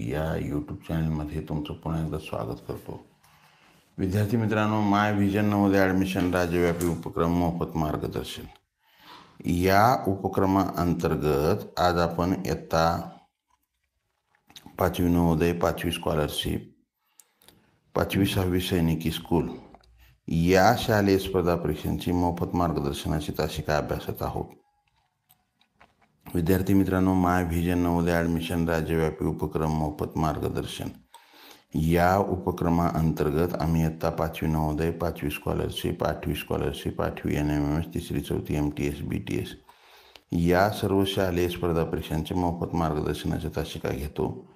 या यूट्यूब चॅनलमध्ये तुमचं पुन्हा एकदा स्वागत करतो. विद्यार्थी मित्रांनो, माय व्हिजन नवोदय ॲडमिशन राज्यव्यापी उपक्रम मोफत मार्गदर्शन या उपक्रमाअंतर्गत आज आपण इयत्ता 5वी नवोदय, 5वी स्कॉलरशिप, 5वी 6वी सैनिकी स्कूल या शालेय स्पर्धा परीक्षांची मोफत मार्गदर्शनाची तासिका अभ्यासत आहोत. विद्यार्थी मित्रांनो, माय व्हिजन नवोदय ॲडमिशन राज्यव्यापी उपक्रम मोफत मार्गदर्शन या उपक्रमाअंतर्गत आम्ही इयत्ता 5वी नवोदय, 5वी स्कॉलरशिप, 8वी स्कॉलरशिप, 8वी NMMS, 3री 4थी MTS BTS या सर्व शालेय स्पर्धा परीक्षांचे मोफत मार्गदर्शनाच्या तासिका घेतो.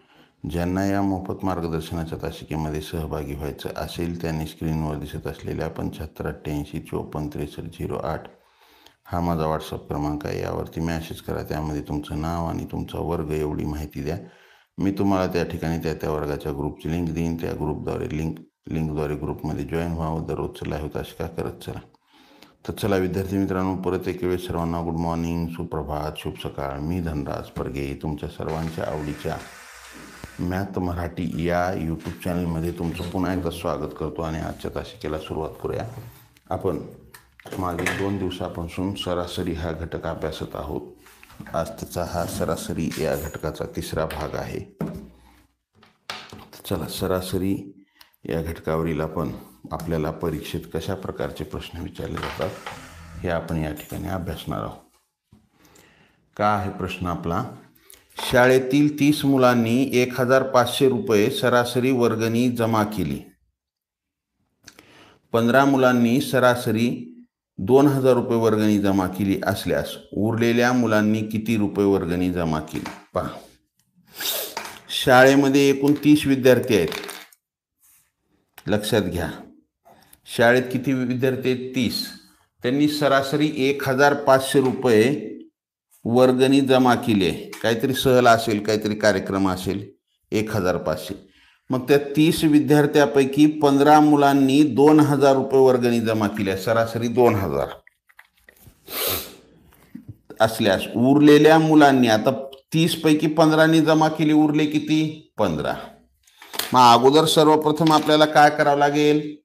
ज्यांना या मोफत मार्गदर्शनाच्या तासिकेमध्ये सहभागी व्हायचं असेल त्यांनी स्क्रीनवर दिसत असलेल्या 7588546308 हा माझा व्हॉट्सअप क्रमांक आहे. यावरती मॅसेज करा. त्यामध्ये तुमचं नाव आणि तुमचा वर्ग एवढी माहिती द्या. मी तुम्हाला त्या ठिकाणी त्या वर्गाच्या ग्रुपची लिंक देईन. त्या ग्रुपद्वारे लिंकद्वारे ग्रुपमध्ये जॉईन व्हावं. दररोजचं लाईव्ह तासिका करत चला. तर चला विद्यार्थी मित्रांनो, परत एक वेळ सर्वांना गुड मॉर्निंग, सुप्रभात, शुभ सकाळ. मी धनराज परगे तुमच्या सर्वांच्या आवडीच्या मॅथ मराठी या यूट्यूब चॅनलमध्ये तुमचं पुन्हा एकदा स्वागत करतो आणि आजच्या तासिकेला सुरुवात करूया. आपण मागील 2 दिवसापासून सरासरी हा घटक अभ्यासत आहोत. आज त्याचा हा सरासरी या घटकाचा 3रा भाग आहे. चला, सरासरी या घटकावरील आपल्याला परीक्षेत कशा प्रकारचे प्रश्न विचारले जातात हे आपण या ठिकाणी अभ्यासणार आहोत. का आहे प्रश्न आपला? शाळेतील 30 मुलांनी 1500 रुपये सरासरी वर्गणी जमा केली. 15 मुलांनी सरासरी 2000 रुपये वर्गणी जमा केली असल्यास उरलेल्या मुलांनी किती रुपये वर्गणी जमा केली? पहा, शाळेमध्ये एकूण 30 विद्यार्थी आहेत. लक्षात घ्या, शाळेत किती विद्यार्थी आहेत? 30. त्यांनी सरासरी 1500 रुपये वर्गणी जमा केली आहे. काहीतरी सहल असेल, काहीतरी कार्यक्रम असेल. 1500. मग त्या 30 विद्यार्थ्यापैकी 15 मुलांनी 2000 रुपये वर्गणी जमा केली आहे. सरासरी 2000 असल्यास उरलेल्या मुलांनी, आता 30 पैकी 15नी जमा केली, उरले किती? 15. मग अगोदर सर्वप्रथम आपल्याला काय करावं लागेल?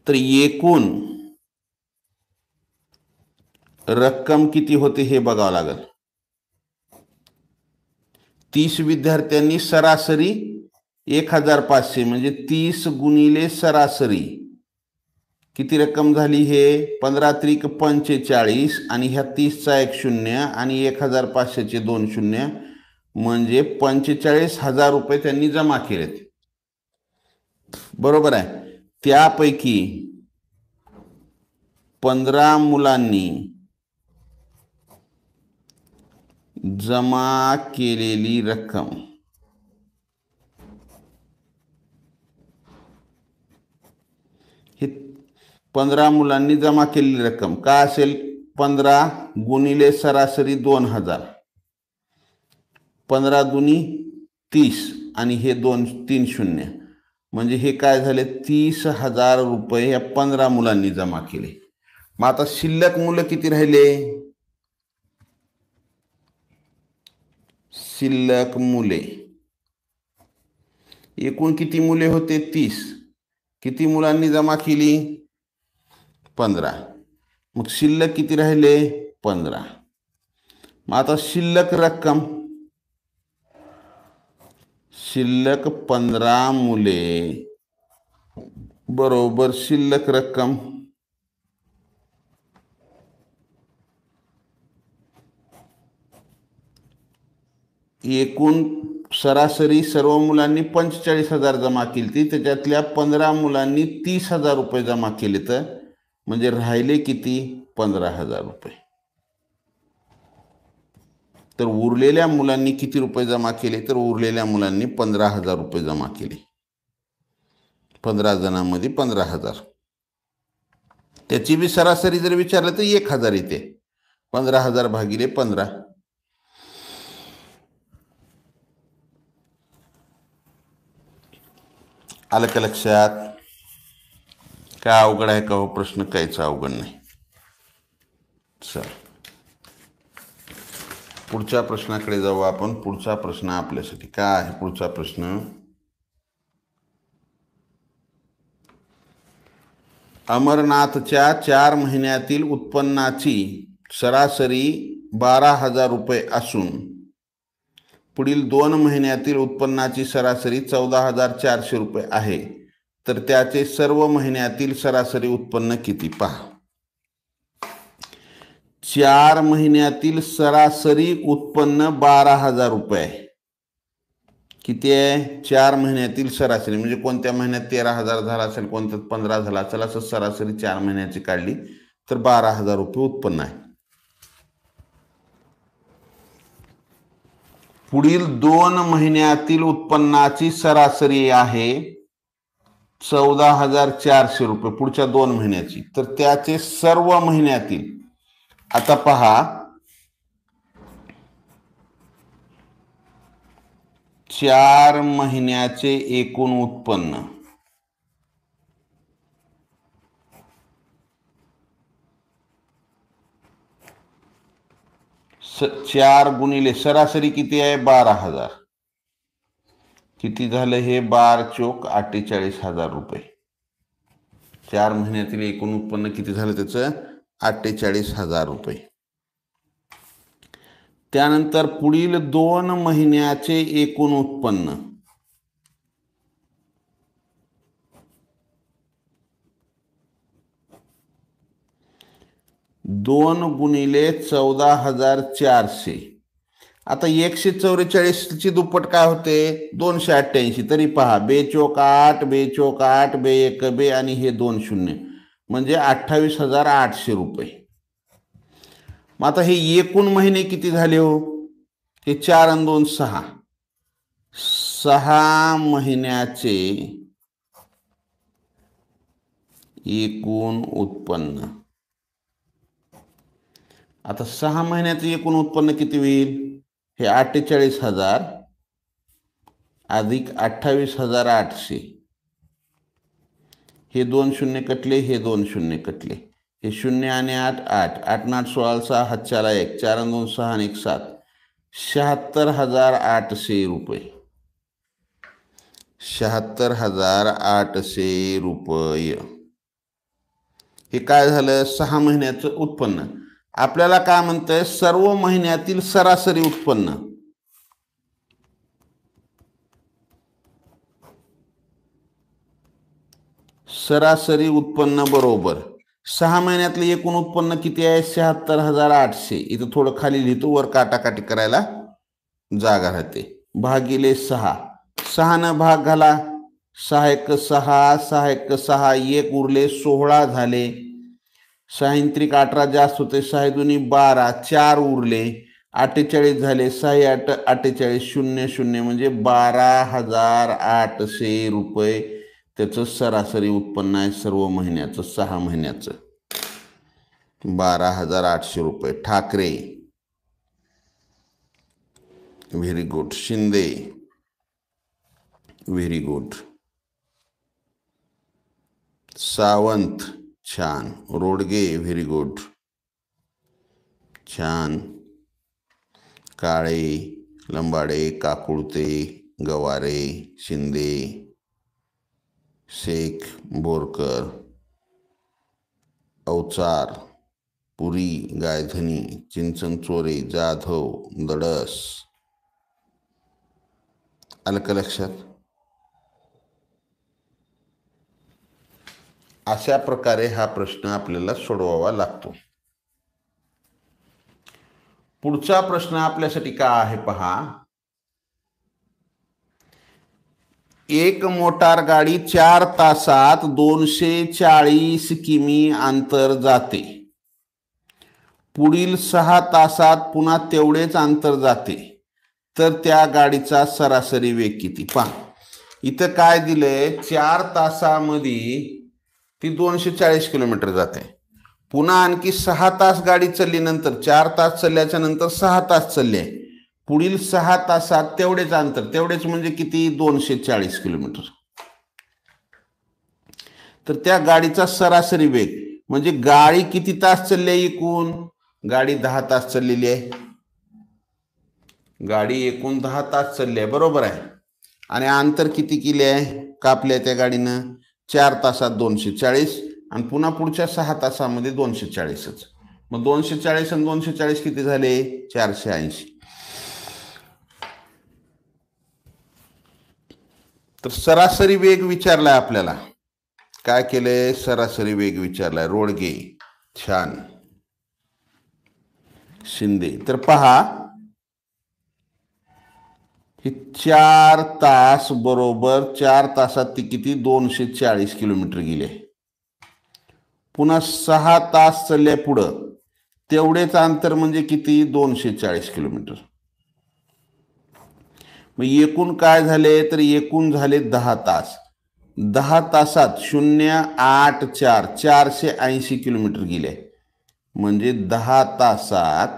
तर एकूण रक्कम किती होते हे बघावं लागेल. 30 विद्यार्थ्यांनी सरासरी 1500 म्हणजे 30 गुणिले सरासरी किती रक्कम झाली? हे 15 त्रिक 45 आणि ह्या 30चा 1 0 आणि 1500चे 2 0 म्हणजे 45,000 रुपये त्यांनी जमा केलेत. बरोबर आहे. त्यापैकी 15 मुलांनी जमा केलेली रक्कम हे 15 मुलांनी जमा केलेली रक्कम काय असेल? 15 गुणिले सरासरी 2000, 15 दुनी 30 आणि हे 3 0 म्हणजे हे काय झाले? 30,000 रुपये या 15 मुलांनी जमा केले. मग आता शिल्लक मुलं किती राहिले? शिल्लक मुले, एकूण किती मुले होते? 30. किती मुलांनी जमा केली? 15. मग शिल्लक किती राहिले? 15. मग आता शिल्लक रक्कम, शिल्लक 15 मुले बरोबर शिल्लक रक्कम एकूण सरासरी सर्व मुलांनी 45,000 जमा केली. त्याच्यातल्या 15 मुलांनी 30,000 रुपये जमा केले, तर म्हणजे राहिले किती? 15,000 रुपये. तर उरलेल्या मुलांनी किती रुपये जमा केले? तर उरलेल्या मुलांनी 15,000 रुपये जमा केले. 15 जणांमध्ये 15,000. त्याची बी सरासरी जर विचारलं तर 1000 येते. 15,000 भागिले 15. आलं का लक्षात? काय अवघड आहे का हो प्रश्न? काहीच अवघड नाही. चल, पुढच्या प्रश्नाकडे जाऊ आपण. पुढचा प्रश्न आपल्यासाठी काय आहे? पुढचा प्रश्न, अमरनाथच्या 4 महिन्यातील उत्पन्नाची सरासरी 12,000 रुपये असून पुढील 2 महिन्यातील उत्पन्नाची सरासरी 14,400 रुपये आहे, तर त्याचे सर्व महिन्यातील सरासरी उत्पन्न किती? पहा, 4 महिन्यातील सरासरी उत्पन्न 12,000 रुपये आहे. किती आहे? 4 महिन्यातील सरासरी, म्हणजे कोणत्या महिन्यात 13,000 झाला असेल, कोणत्यात 15 झाला असेल, असं सरासरी 4 महिन्याची काढली तर 12,000 रुपये उत्पन्न आहे. पुढील 2 महिन्यातील उत्पन्नाची सरासरी आहे 14,400 रुपये, पुढच्या 2 महिन्याची, तर त्याचे सर्व महिन्यातील, आता पहा, 4 महिन्याचे एकूण उत्पन्न 4 गुणिले सरासरी किती आहे? 12,000. किती झालं हे? 12 चोक 48,000 रुपये. 4 महिन्यातील एकूण उत्पन्न किती झालं त्याचं? 48,000 रुपये. त्यानंतर पुढील 2 महिन्याचे एकूण उत्पन्न 2 गुणिले 14,400. आता 144 ची दुप्पट काय होते? 288. तरी पहा, 2 चोक 8, 2 चोक 8, 2 1 2 आणि हे 2 शून्य, म्हणजे 28,800 रुपये. मग आता हे एकूण महिने किती झाले हो? हे 4 आणि 2 6. 6 महिन्याचे एकूण उत्पन्न. आता 6 महिन्याचे एकूण उत्पन्न किती होईल? हे 48,000 अधिक 28,800. हे 2 शून्य कटले, हे 2 शून्य कटले, हे 0 आणि 8 8, 8 8 16 6 हातच्याला 1, 4 आणि 2 6 आणि 1 7, 76,800 रुपये. 76,800 रुपये. हे काय झालं? 6 महिन्याचं उत्पन्न. आपल्याला काय म्हणतंय? सर्व महिन्यातील सरासरी उत्पन्न. सरासरी उत्पन्न बरोबर 6 महिन्यातले एकूण उत्पन्न किती आहे? 76,800. इथं थोडं खाली लिहितो, वर काटाकाटी करायला जागा राहते. भागिले 6. 6 न भाग घाला, 6 1 6, 6 1 6, 1 उरले, 16 झाले. 6 त्रिक 18 जास्त होते, 6 दुनी 12, 4 उरले, 48 झाले, 6 8 48, 0 0, म्हणजे 12,800 रुपये त्याचं सरासरी उत्पन्न आहे सर्व महिन्याचं. 6 महिन्याचं 12,800 रुपये. Thackeray, very good. Shinde, very good. Sawant, छान. रोडगे, व्हेरी गुड, छान. काळे, लंबाडे, काकुळते, गवारे, शिंदे, शेख, बोरकर, अवचार, पुरी, गायधनी, चिंचनचोरे, जाधव, दडस. आलं का लक्षात? अशा प्रकारे हा प्रश्न आपल्याला सोडवावा लागतो. पुढचा प्रश्न आपल्यासाठी काय आहे पहा. एक मोटार गाडी 4 तासात 240 किमी अंतर जाते. पुढील 6 तासात पुन्हा तेवढेच अंतर जाते, तर त्या गाडीचा सरासरी वेग किती? पहा, इथं काय दिलंय? 4 तासामध्ये ती 240 किलोमीटर जाते. पुन्हा आणखी 6 तास गाडी चालली, नंतर 4 तास चालल्याच्या नंतर 6 तास चालले, पुढील 6 तासात तेवढेच अंतर, तेवढेच म्हणजे किती? 240 किलोमीटर. तर त्या गाडीचा सरासरी वेग म्हणजे गाडी किती तास चालली आहे? एकूण गाडी 10 तास चाललेली आहे. गाडी एकूण 10 तास चालली आहे, बरोबर आहे. आणि अंतर किती केले आहे, कापले त्या गाडीनं? 4 तासात 240 आणि पुन्हा पुढच्या 6 तासामध्ये 240च. मग 240 आणि 240 किती झाले? 480. तर सरासरी वेग विचारलाय आपल्याला. काय केलंय? सरासरी वेग विचारलाय. रोडगे, छान. शिंदे. तर पहा, हे 4 तास बरोबर 4 तासात ती किती? 240 किलोमीटर गेले. पुन्हा 6 तास चालले पुढं, तेवढेच अंतर म्हणजे किती? 240 किलोमीटर. मग एकूण काय झाले? तर एकूण झाले 10 तास. 10 तासात 084 480 किलोमीटर गेले. म्हणजे 10 तासात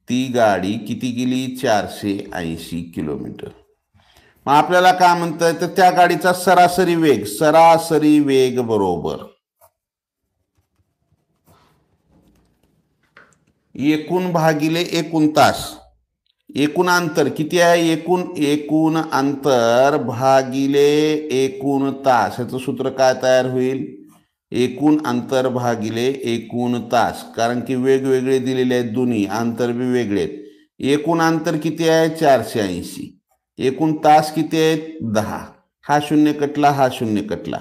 ती गाडी किती गेली? 480 किलोमीटर. मग आपल्याला काय म्हणताय? तर त्या गाडीचा सरासरी वेग बरोबर एकूण भागिले एकूण तास. एकूण अंतर किती आहे? एकूण अंतर भागिले एकूण तास. ह्याचं सूत्र काय तयार होईल? एकूण अंतर भागिले एकूण तास. कारण की वेगवेगळे दिलेले आहेत दोन्ही, अंतर बी वेगळे आहेत. एकूण अंतर किती आहे? 480. एकूण तास किती आहेत? 10. हा शून्य कटला, हा शून्य कटला.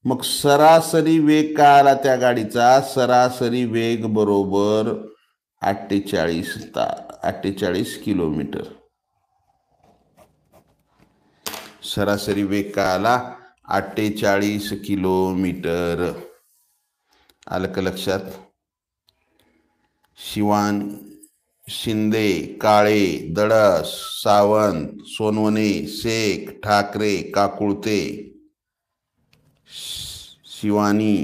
मग सरासरी वेग काय आला त्या गाडीचा? सरासरी वेग बरोबर 48 किलोमीटर. सरासरी वेग काय आला? 48 किलोमीटर. आलं का लक्षात? शिवान, शिंदे, काळे, दडस, सावंत, सोनवणे, शेख, ठाकरे, काकुळते, शिवानी,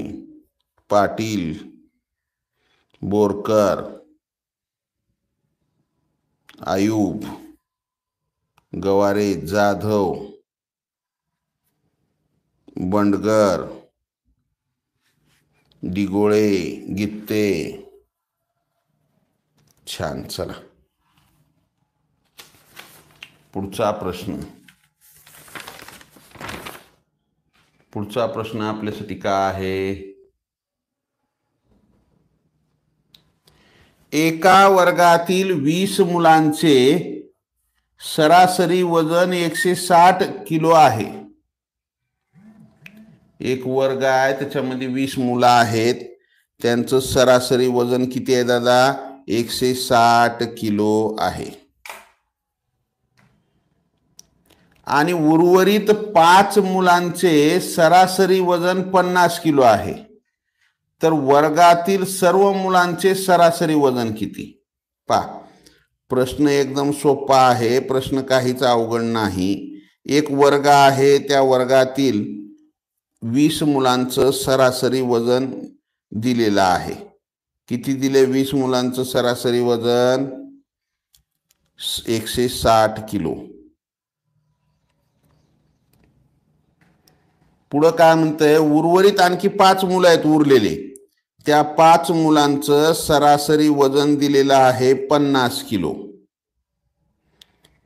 पाटील, बोरकर, आयुब, गवारे, जाधव, बंडगर, दिगोळे, गित्ते. छान. चला पुढचा प्रश्न आपल्यासाठी काय आहे? एका वर्गातील 20 मुलांचे सरासरी वजन 160 किलो आहे. एक वर्ग आहे, त्याच्यामध्ये 20 मुलं आहेत. त्यांचं सरासरी वजन किती आहे दादा? 160 किलो आहे. आणि उर्वरित 5 मुलांचे सरासरी वजन 50 किलो आहे. तर वर्गातील सर्व मुलांचे सरासरी वजन किती? पहा, प्रश्न एकदम सोपा आहे. प्रश्न काहीच अवघड नाही. एक वर्ग आहे, त्या वर्गातील 20 मुलांचं सरासरी वजन दिलेलं आहे. किती दिले? 20 मुलांचं सरासरी वजन 160 किलो. पुढं काय म्हणतंय? उर्वरित आणखी 5 मुलं आहेत उरलेले. त्या 5 मुलांचं सरासरी वजन दिलेलं आहे 50 किलो.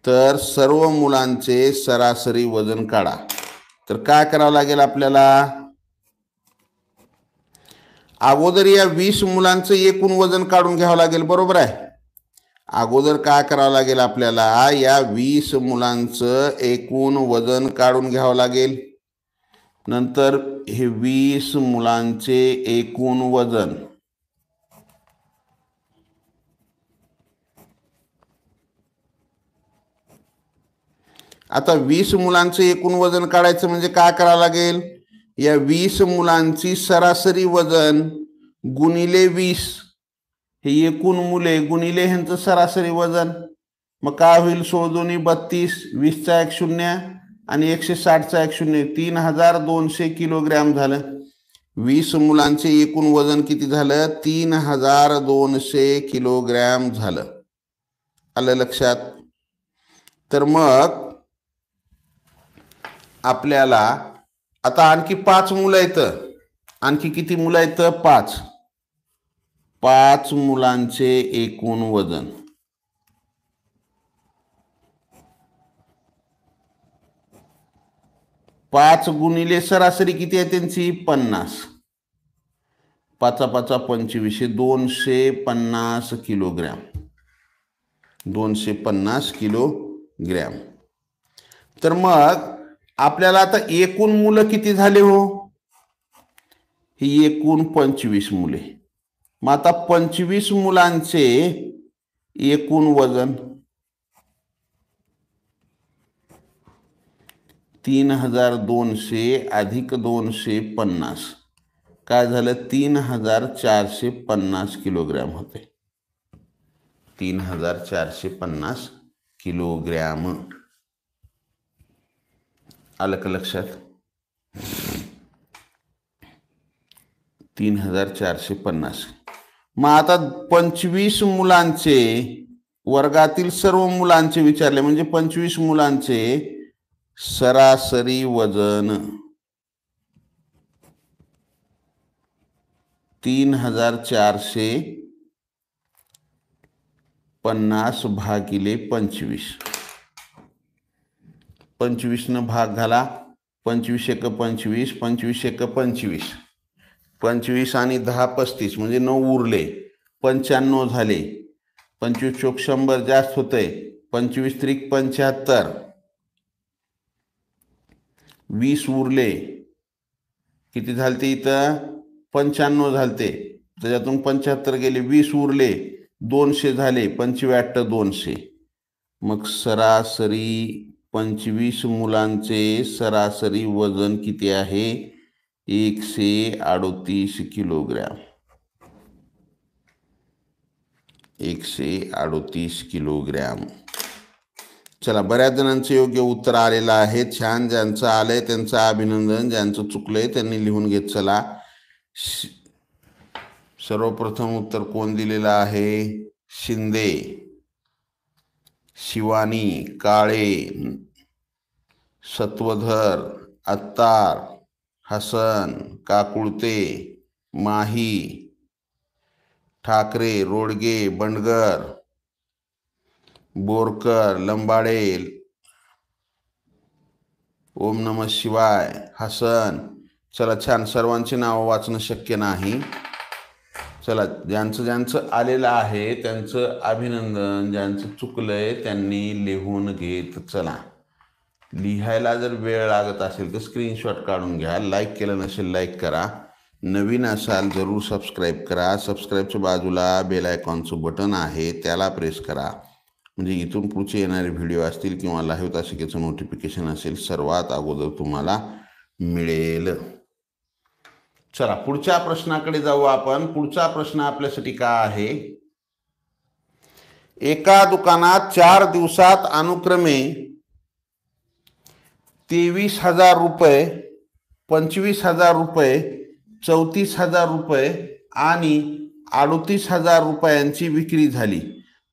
तर सर्व मुलांचे सरासरी वजन काढा. तर काय करावं लागेल आपल्याला? अगोदर या 20 मुलांचं एकूण वजन काढून घ्यावं लागेल, बरोबर आहे. अगोदर काय करावं लागेल आपल्याला? या 20 मुलांचं एकूण वजन काढून घ्यावं लागेल. नंतर हे 20 मुलांचे एकूण वजन आता 20 मुलांचं एकूण वजन काढायचं म्हणजे काय करावं लागेल? या 20 मुलांची सरासरी वजन गुणिले 20, हे एकूण मुले गुणिले ह्यांचं सरासरी वजन. मग काय होईल? 16 × 32, 20चा 1 शून्य आणि 160चा 1 शून्य, 3200 किलोग्रॅम झालं. 20 मुलांचे एकूण वजन किती झालं? 3200 किलोग्रॅम झालं. आलं लक्षात? तर मग आपल्याला आता आणखी 5 मुलं आहेत. आणखी किती मुलं आहेत? 5 मुलांचे एकूण वजन 5 गुणिले सरासरी किती आहे त्यांची 50, 5 5 25, 250 किलोग्रॅम, 250 किलोग्रॅम. तर मग आपल्याला आता एकूण मुलं किती झाले हो? ही एकूण 25 मुले. मग आता 25 मुलांचे एकूण वजन 3200 अधिक 250 काय झालं? 3450 किलोग्रॅम होते. 3450 किलोग्रॅम. आलं का लक्षात? 3450. मग आता 25 मुलांचे, वर्गातील सर्व मुलांचे विचारले म्हणजे 25 मुलांचे सरासरी वजन 3450 भागिले 25. 25 न भाग झाला, 25 एक 25, 25 एक 25, 25 आणि 10 35 म्हणजे 9 उरले, 95 झाले. 25 चोक 100 जास्त होते, 25 त्रिक 75, 20 उरले. किती झालते इथं? 95 झालते, त्याच्यातून 75 गेले, 20 उरले, 200 झाले, 25 200. मग सरासरी 25 मुलांचे सरासरी वजन किती आहे? 138 किलोग्रॅम. 138 किलोग्रॅम. चला, बऱ्याच जणांचं योग्य उत्तर आलेलं आहे. छान. ज्यांचं आलंय त्यांचं अभिनंदन, ज्यांचं चुकलंय त्यांनी लिहून घेत चला. सर्वप्रथम उत्तर कोण दिलेलं आहे? शिंदे, शिवानी, काळे, सत्वधर, अत्तार, हसन, काकुळते, माही, ठाकरे, रोडगे, बंडगर, बोरकर, लंबाडे, ओम नमः शिवाय, हसन. चला, छान. सर्वांची नावं वाचणं शक्य नाही. चला, ज्यांचं ज्यांचं आलेलं आहे त्यांचं अभिनंदन, ज्यांचं चुकलंय त्यांनी लिहून घेत चला. लिहायला जर वेळ लागत असेल तर स्क्रीनशॉट काढून घ्या. लाईक केलं नसेल लाईक करा. नवीन असाल जरूर सबस्क्राईब करा. सबस्क्राईबच्या बाजूला बेल आयकॉनचं बटन आहे, त्याला प्रेस करा म्हणजे इथून पुढचे येणारे व्हिडिओ असतील किंवा लाईव्ह तासिकेचं नोटिफिकेशन असेल सर्वात अगोदर तुम्हाला मिळेल. चला, पुढच्या प्रश्नाकडे जाऊ आपण. पुढचा प्रश्न आपल्यासाठी काय आहे? एका दुकानात 4 दिवसात अनुक्रमे 23,000 रुपये, 25,000 रुपये, 34,000 रुपये आणि 38,000 रुपयांची विक्री झाली.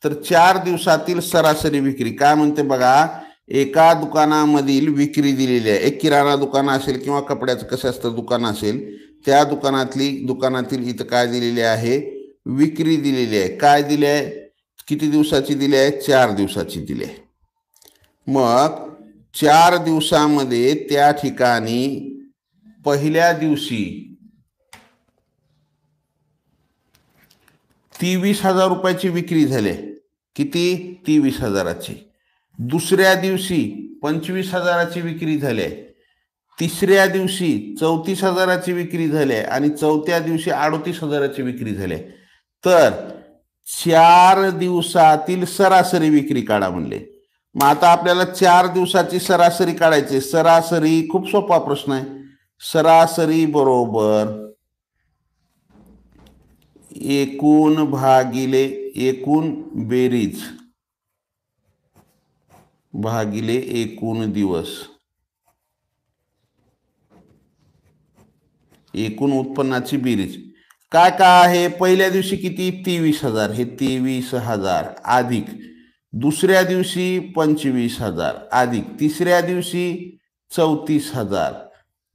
तर 4 दिवसातील सरासरी विक्री काय म्हणते बघा. एका दुकानामधील विक्री दिलेली आहे. एक किराणा दुकान असेल किंवा कपड्याचं कसं असतं दुकान असेल, त्या दुकानातील इथं काय दिलेली आहे? विक्री दिलेली आहे. काय दिली आहे? किती दिवसाची दिली आहे? 4 दिवसाची दिली आहे. मग 4 दिवसामध्ये त्या ठिकाणी पहिल्या दिवशी 23,000 रुपयाची विक्री झाली. किती? 23,000ची. दुसऱ्या दिवशी 25,000ची विक्री झाली. तिसऱ्या दिवशी 34,000ची विक्री झाली आणि चौथ्या दिवशी 38,000ची विक्री झाली. तर 4 दिवसातील सरासरी विक्री काढा म्हणले. मग आता आपल्याला 4 दिवसाची सरासरी काढायची. सरासरी खूप सोपा प्रश्न आहे. सरासरी बरोबर एकूण भागिले एकूण बेरीज भागिले एकूण दिवस. एकूण उत्पन्नाची बेरीज काय काय आहे? पहिल्या दिवशी किती? 23,000. हे 23,000 अधिक दुसऱ्या दिवशी 25,000 अधिक तिसऱ्या दिवशी 34,000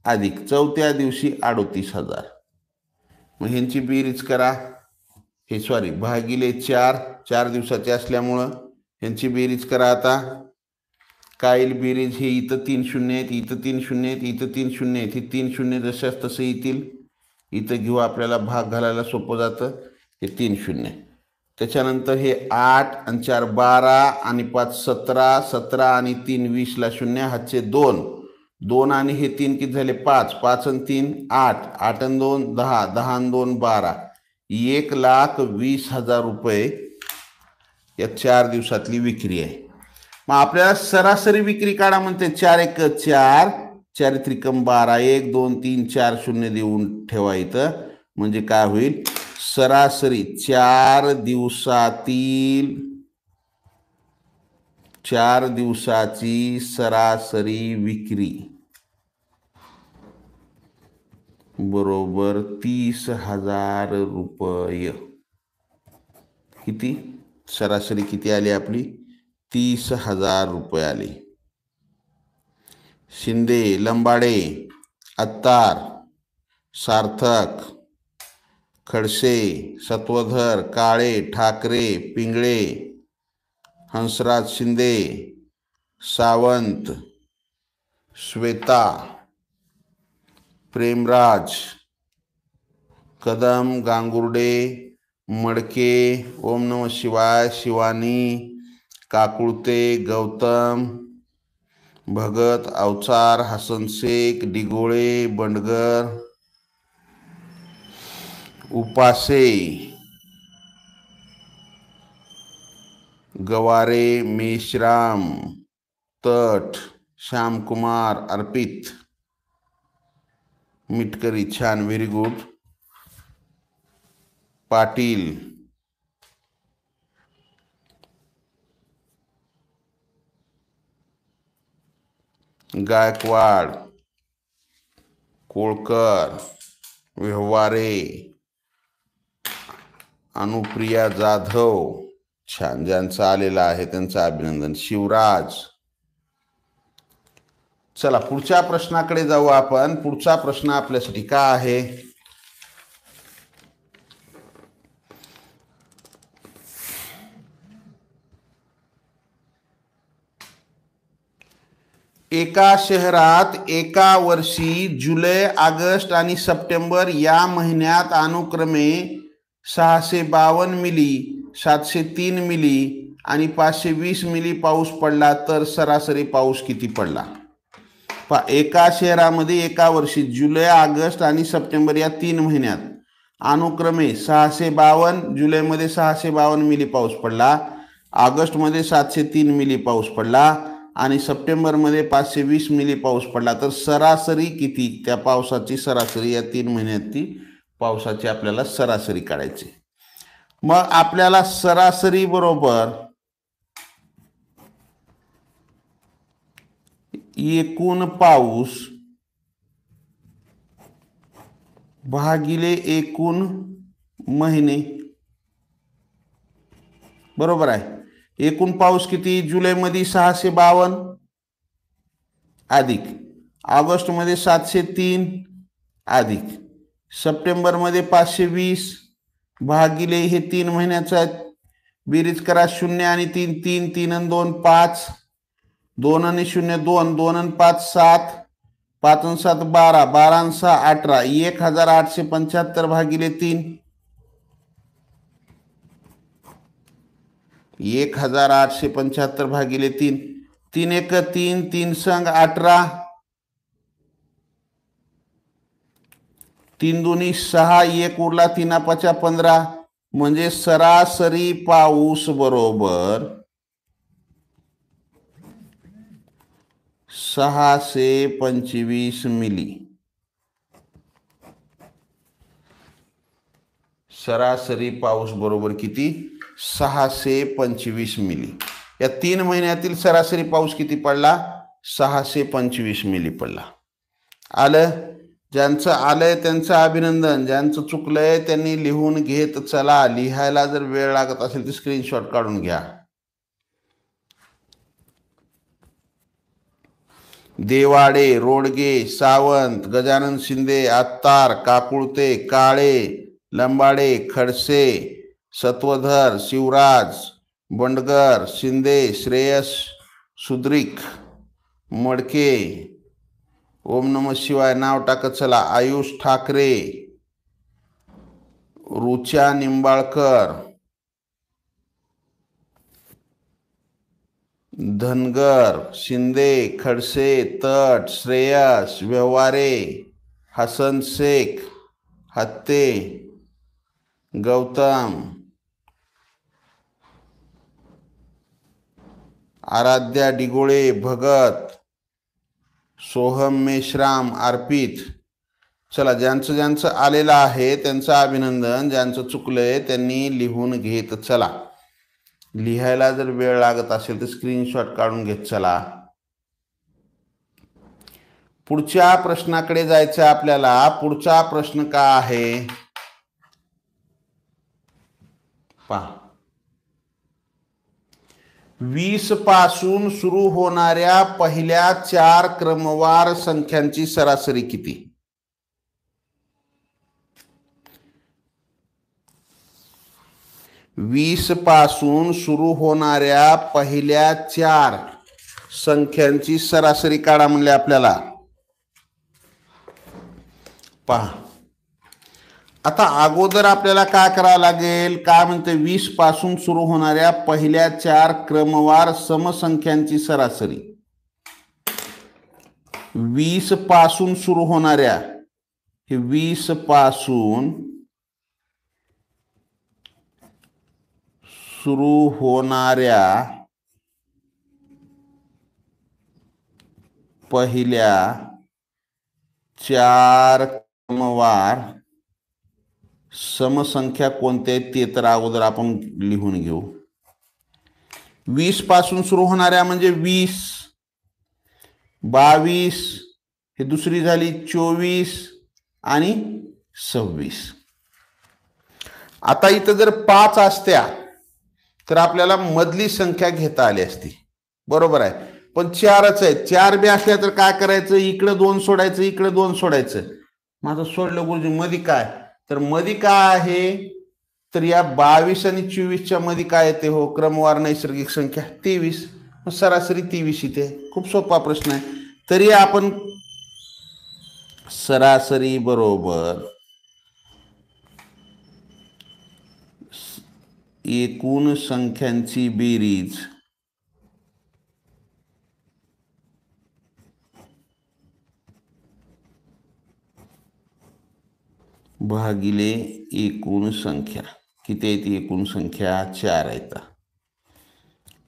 अधिक चौथ्या दिवशी 38,000. मग ह्यांची बेरीज करा. हे भागिले 4 दिवसाचे असल्यामुळं ह्यांची बेरीज करा. आता काईल बेरीज हे इथं 3 शून्य आहेत, इथं 3 शून्य आहेत, इथं 3 शून्य आहेत. हे 3 शून्य जशाच तसे येतील. इथं घेऊ, आपल्याला भाग घालायला सोपं जातं. हे 3 शून्य. त्याच्यानंतर हे 8 आणि 4 12 आणि 5 17, 17 आणि 3 20ला शून्य, हातचे 2 2 आणि हे 3 किती झाले 5, 5 आणि 3 8, 8 आणि 2 10, 10 आणि 2 12. 1,20,000 रुपये या 4 दिवसातली विक्री आहे. मग आपल्याला सरासरी विक्री काढा म्हणते. 4 एक 4, 4 त्रिकम 12, 1 2 3 4 शून्य देऊन ठेवा इथं. म्हणजे काय होईल, सरासरी 4 दिवसाची सरासरी विक्री बरोबर 30,000 रुपये. किती सरासरी किती आली आपली, 30,000 रुपये आली. शिंदे, लंबाडे, अत्तार, सार्थक, खडसे, सत्वधर, काळे, ठाकरे, पिंगळे, हंसराज शिंदे, सावंत, श्वेता, प्रेमराज, कदम, गांगुर्डे, मडके, ओम नमः शिवाय, शिवानी, काकुळते, गौतम, भगत, अवचार, हसन शेख, डिगोळे, बंडगर, उपासे, गवारे, मेश्राम, तट, श्यामकुमार, अर्पित, मिटकरी, छान, व्हेरी गुड, पाटील, गायकवाड, कोळकर, व्यवहारे, अनुप्रिया जाधव, छान, ज्यांचं आलेलं आहे त्यांचं अभिनंदन. शिवराज. चला पुढच्या प्रश्नाकडे जाऊ आपण. पुढचा प्रश्न आपल्यासाठी काय आहे, एका शहरात एका वर्षी जुलै, ऑगस्ट आणि सप्टेंबर या महिन्यात अनुक्रमे 652 मिली, 703 मिली आणि 520 मिली पाऊस पडला तर सरासरी पाऊस किती पडला. एका शहरामध्ये एका वर्षी जुलै, ऑगस्ट आणि सप्टेंबर या 3 महिन्यात अनुक्रमे 652, जुलैमध्ये 652 मिली पाऊस पडला, ऑगस्टमध्ये 703 मिली पाऊस पडला आणि सप्टेंबरमध्ये 520 मिली पाऊस पडला तर सरासरी किती, त्या पावसाची सरासरी या 3 महिन्यात ती पावसाची आपल्याला सरासरी काढायची. मग आपल्याला सरासरी बरोबर एकूण पाऊस भागिले एकूण महिने, बरोबर आहे. एकूण पाऊस किती, जुलैमध्ये 652 अधिक ऑगस्टमध्ये 703 अधिक सप्टेंबरमध्ये 520 भागिले हे 3 महिन्याचा बेरीज करा. 0 आणि 3 3, 3 आणि 2 5, 2 आणि 0 2, 2 आणि 5 7, 5 आणि 7 12, 12 आणि 6 18, 1875 भागिले 3, 1875 भागिले 3, 3 एक 3, 3 संग 18, 3 दोन्ही 6, 1 उरला 3 5 15, म्हणजे सरासरी पाऊस बरोबर 625 मिली. सरासरी पाऊस बरोबर किती, 625 मिली. या 3 महिन्यातील सरासरी पाऊस किती पडला, 625 मिली पडला. आलं. ज्यांचं आलंय त्यांचं अभिनंदन, ज्यांचं चुकलंय त्यांनी लिहून घेत चला. लिहायला जर वेळ लागत असेल तर स्क्रीनशॉट काढून घ्या. देवाडे, रोडगे, सावंत, गजानन शिंदे, आत्तार, काकुळते, काळे, लंबाडे, खडसे, सत्वधर, शिवराज, बंडगर, शिंदे, श्रेयस, सुद्रिक, मडके. ओम नमः शिवाय नाव टाकत चला. आयुष ठाकरे, रुचा निंबाळकर, धनगर, शिंदे, खडसे, तट, श्रेयस, व्यवहारे, हसन शेख, हत्ते, गौतम, आराध्या डिगोळे, भगत, सोहम मेश्राम, अर्पित. चला, ज्यांचं ज्यांचं आलेलं आहे त्यांचं अभिनंदन. ज्यांचं चुकलंय त्यांनी लिहून घेत चला. लिहायला जर वेळ लागत असेल तर स्क्रीनशॉट काढून घेत चला. पुढच्या प्रश्नाकडे जायचं आपल्याला. पुढचा प्रश्न का आहे पहा. 20 पासून सुरू होणाऱ्या पहिल्या 4 क्रमवार संख्यांची सरासरी किती? वीस पासून सुरू होणाऱ्या पहिल्या 4 संख्यांची सरासरी काढा म्हणले आपल्याला. पहा, आता अगोदर आपल्याला काय करावं लागेल? काय म्हणते? 20 पासून सुरू होणाऱ्या पहिल्या 4 क्रमवार समसंख्यांची सरासरी. 20 पासून सुरू होणाऱ्या, हे 20 पासून सुरू होणाऱ्या पहिल्या 4 क्रमवार समसंख्या कोणत्या आहेत ते तर अगोदर आपण लिहून घेऊ. 20 पासून सुरू होणाऱ्या म्हणजे 20, 22, हे दुसरी झाली 24 आणि 26. आता इथं जर 5 असत्या तर आपल्याला मधली संख्या घेता आली असती, बरोबर आहे. पण 4च आहे. 4 बी असल्या तर काय करायचं? इकडे 2 सोडायचं, इकडे 2 सोडायचं. माझं सोडलं गुरुजी. मध्ये काय? तर मध्ये काय आहे? तर या 22 आणि 24च्या मध्ये काय येते हो? क्रमवार नैसर्गिक संख्या 23. सरासरी 23 इथे. खूप सोपा प्रश्न आहे. तरी आपण सरासरी बरोबर एकूण संख्यांची बेरीज भागिले एकूण संख्या. किती आहे ती एकूण संख्या? 4 आहेत.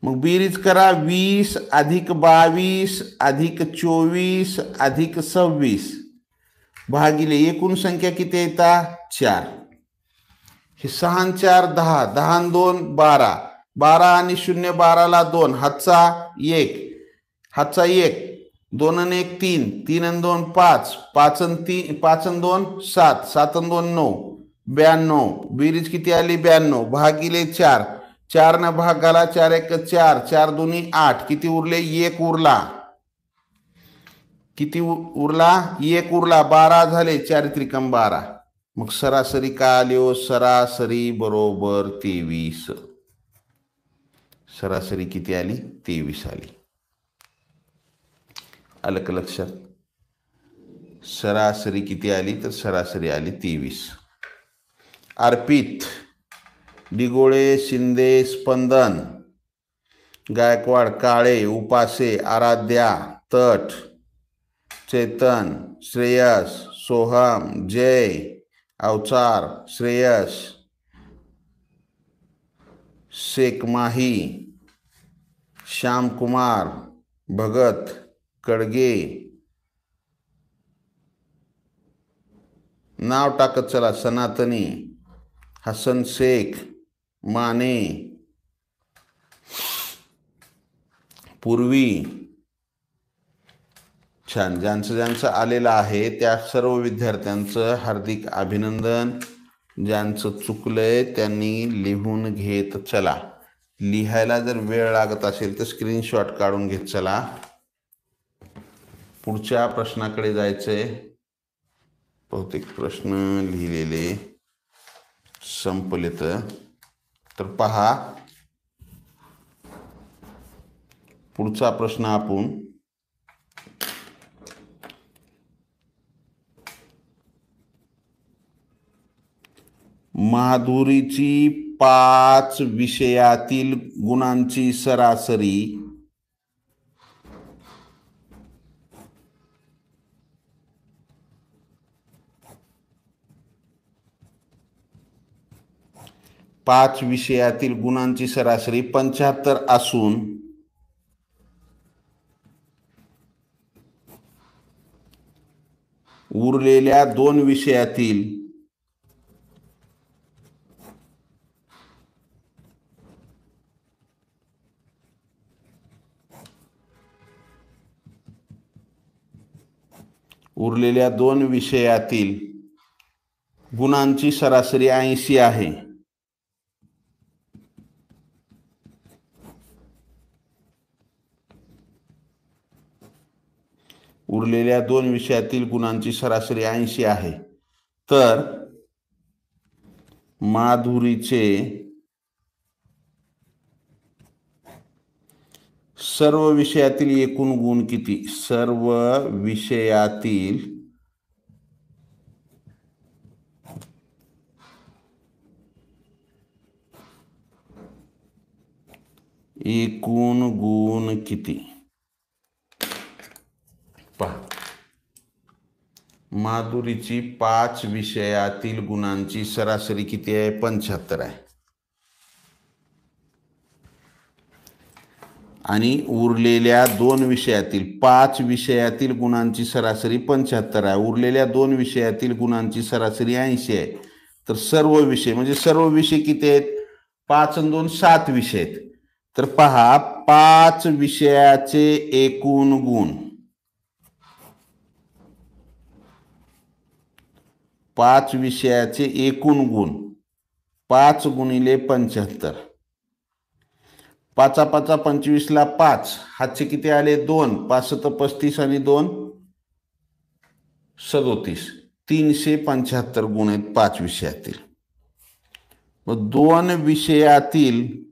मग बेरीज करा. 20 अधिक 22 अधिक 24 अधिक 26 भागिले एकूण संख्या किती येतात? 4. हे 6 आणि 4 10, 10 आणि 2 12, 12 आणि 0 12ला 2, हातचा 1, हातचा 1, 2 आणि 1 3, 3 आणि 2 5, 5 आणि 2 7, 7 आणि 2 9, 92. बेरीज किती आली? 92 भागिले 4. 4 न भाग घाला. 4 1 4, 4 2 8. किती उरले? 1 उरला. किती उरला? 1 उरला. 12 झाले. 4 त्रिकम 12. मग सरासरी काय आली हो? सरासरी बरोबर 23. सरासरी किती आली? 23 आली. आलं का लक्षात? सरासरी किती आली? तर सरासरी आली 23. अर्पित, डिगोळे, शिंदे, स्पंदन, गायकवाड, काळे, उपासे, आराध्या, तट, चेतन, श्रेयस, सोहम, जय, अवचार, श्रेयस, शेख माही, श्याम कुमार, भगत, कडगे. नाव टाकत चला. सनातनी, हसन शेख, माने, पूर्वी. छान. ज्यांचं ज्यांचं आलेलं आहे त्या सर्व विद्यार्थ्यांचं हार्दिक अभिनंदन. ज्यांचं चुकलंय त्यांनी लिहून घेत चला. लिहायला जर वेळ लागत असेल तर स्क्रीनशॉट काढून घेत चला. पुढच्या प्रश्नाकडे जायचंय. बहुतेक प्रश्न लिहिलेले संपलेत. तर पहा, पुढचा प्रश्न आपण माधुरीची 5 विषयातील गुणांची सरासरी 5 विषयातील गुणांची सरासरी 75 असून उरलेल्या 2 विषयातील गुणांची सरासरी 80 आहे. उरलेल्या 2 विषयातील गुणांची सरासरी 80 आहे. तर माधुरीचे सर्व विषयातील एकूण गुण किती? सर्व विषयातील एकूण गुण किती? पहा, माधुरीची 5 विषयातील गुणांची सरासरी किती आहे? 75 आहे. आणि उरलेल्या 2 विषयातील 5 विषयातील गुणांची सरासरी 75 आहे. उरलेल्या 2 विषयातील गुणांची सरासरी 80 आहे. तर सर्व विषय म्हणजे सर्व विषय किती आहेत? 5 आणि 2 7 विषय आहेत. तर पहा, 5 विषयाचे एकूण गुण 5 विषयाचे एकूण गुण 5 गुणिले 75. 5 5 25 ला 5 हातचे किती आले? 2. 5 35 आणि 2 37. 375 गुण आहेत 5 विषयातील. व 2 विषयातील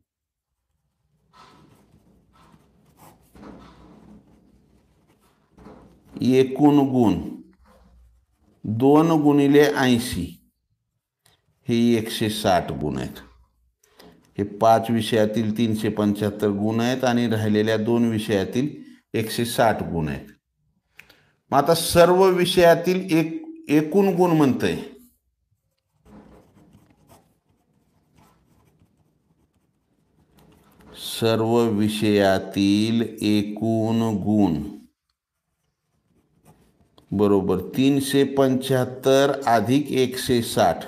एकूण गुण 2 गुणिले 80 हे 160 गुण आहेत. हे 5 विषयातील 375 गुण आहेत आणि राहिलेल्या 2 विषयातील 160 गुण आहेत. मग आता सर्व विषयातील एकूण गुण म्हणतंय. सर्व विषयातील एकूण गुण बरोबर 375 अधिक 160.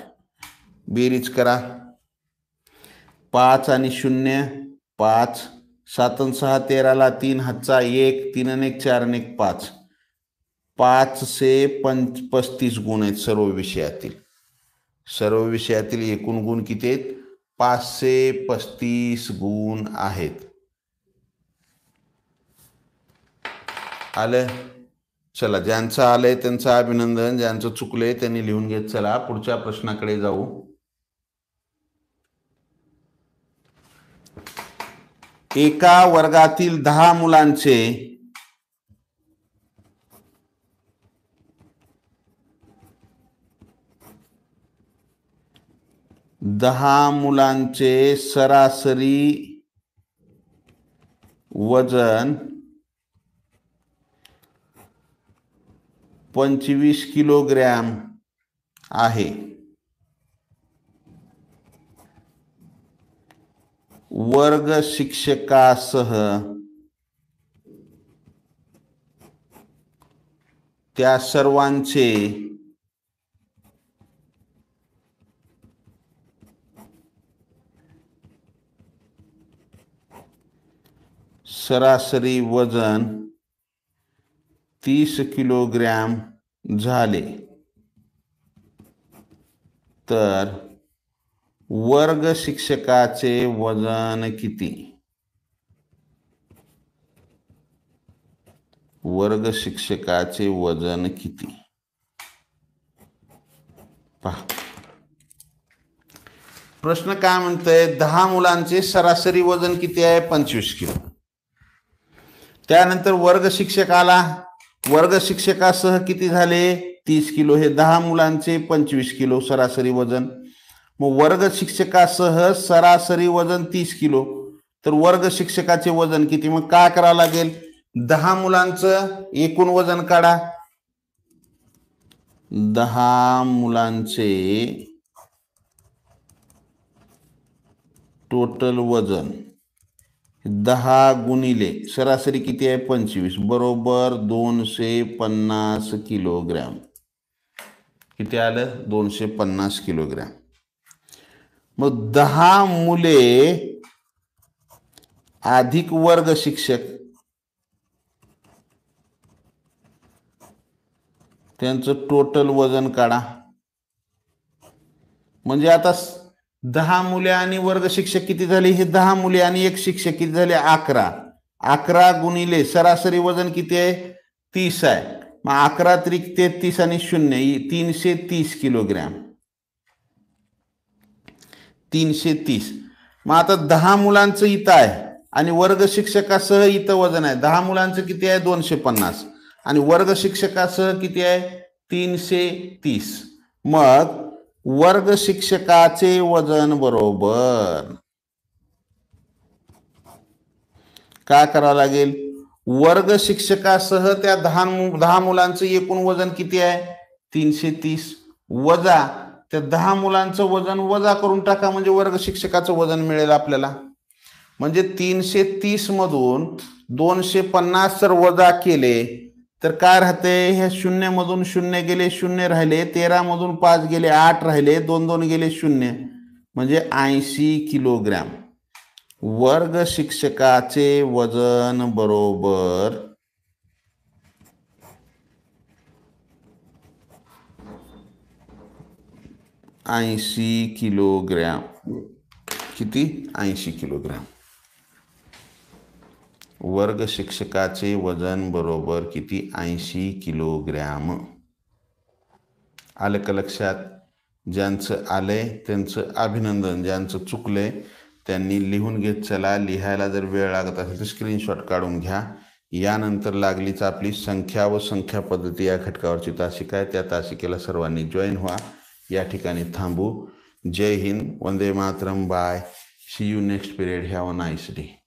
बेरीज करा. 5 आणि 0 5. 7 आणि 6 13 ला 3 हातचा 1. 3 आणि 1 4 आणि 1 5. 535 गुण आहेत सर्व विषयातील. सर्व विषयातील एकूण गुण किती आहेत? 535 गुण आहेत. आलं? चला, ज्यांचं आलंय त्यांचं अभिनंदन. ज्यांचं चुकलंय त्यांनी लिहून घेत चला. पुढच्या प्रश्नाकडे जाऊ. एका वर्गातील 10 मुलांचे 10 मुलांचे सरासरी वजन 25 किलोग्रॅम आहे. वर्ग शिक्षकासह त्या सर्वांचे सरासरी वजन 30 किलोग्रॅम झाले तर वर्ग शिक्षकाचे वजन किती? वर्ग शिक्षकाचे वजन किती? पहा, प्रश्न काय म्हणतोय? 10 मुलांचे सरासरी वजन किती आहे? 25 किलो. त्यानंतर वर्ग शिक्षकासह किती झाले? 30 किलो. हे 10 मुलांचे 25 किलो सरासरी वजन. मग वर्ग शिक्षकासह सरासरी वजन 30 किलो. तर वर्ग शिक्षकाचे वजन किती? मग काय करावं लागेल? 10 मुलांचं एकूण वजन काढा. 10 मुलांचे टोटल वजन 10 गुणिले सरासरी किती आहे? 25 बरोबर 250 किलोग्रॅम. किती आलं? 250 किलोग्रॅम. मग 10 मुले अधिक वर्ग शिक्षक त्यांचं टोटल वजन काढा. म्हणजे आता 10 मुले आणि वर्ग शिक्षक किती झाले? हे 10 मुले आणि एक शिक्षक किती झाले? 11. 11 गुणिले सरासरी वजन किती आहे? 30 आहे. मग 11 त्रिक 33 आणि 0 330 किलोग्रॅम. 330. मग आता 10 मुलांचं इथं आहे आणि वर्ग शिक्षकासह इथं वजन आहे. 10 मुलांचं किती आहे? 250 आणि वर्ग शिक्षकासह किती आहे? 330. मग वर्ग शिक्षकाचे वजन बरोबर काय करावं लागेल? वर्ग शिक्षकासह त्या 10 मुलांचं एकूण वजन किती आहे? 330 वजा त्या 10 मुलांचं वजन वजा करून टाका, म्हणजे वर्ग शिक्षकाचं वजन मिळेल आपल्याला. म्हणजे 330 मधून 250 जर वजा केले तर काय राहते? ह्या 0 मधून 0 गेले, 0 राहिले. 13 मधून 5 गेले, 8 राहिले. 2 2 गेले 0, म्हणजे 80 किलोग्रॅम. वर्ग शिक्षकाचे वजन बरोबर 80 किलोग्रॅम. किती? 80 किलोग्रॅम. वर्ग शिक्षकाचे वजन बरोबर किती? 80 किलोग्रॅम. आलं का लक्षात? ज्यांचं आलंय त्यांचं अभिनंदन. ज्यांचं चुकलंय त्यांनी लिहून घेत चला. लिहायला जर वेळ लागत असेल तर स्क्रीनशॉट काढून घ्या. यानंतर लागलीच आपली संख्या व संख्या पद्धती या घटकावरची तासिका आहे. त्या तासिकेला सर्वांनी जॉईन व्हा. या ठिकाणी थांबू. जय हिंद. वंदे मातरम. Bye. See you next period. Have a nice day.